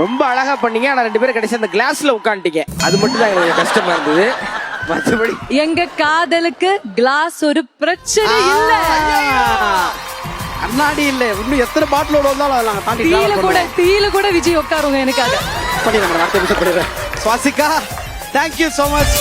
ரொம்ப அழகா பண்ணீங்க. ஆனா 2 பேரும் கடைசி அந்த கிளாஸ்ல உட்காந்துட்டீங்க. அது மட்டும் தான் எங்களுக்கு கஷ்டமா இருந்தது. மற்றபடி எங்க காதலுக்கு கிளாஸ் ஒரு பிரச்சனை இல்ல. கண்ணாடி இல்ல, இன்னும் எத்தனை பாட்டிலோட வந்தாலும் அதை நாங்க தாண்டி தீல கூட விஜய் உட்காருங்க எனக்காக. பண்ணி நம்ம அடுத்த நிமிஷம் பண்ணிடுறேன். Swasika, thank you so much.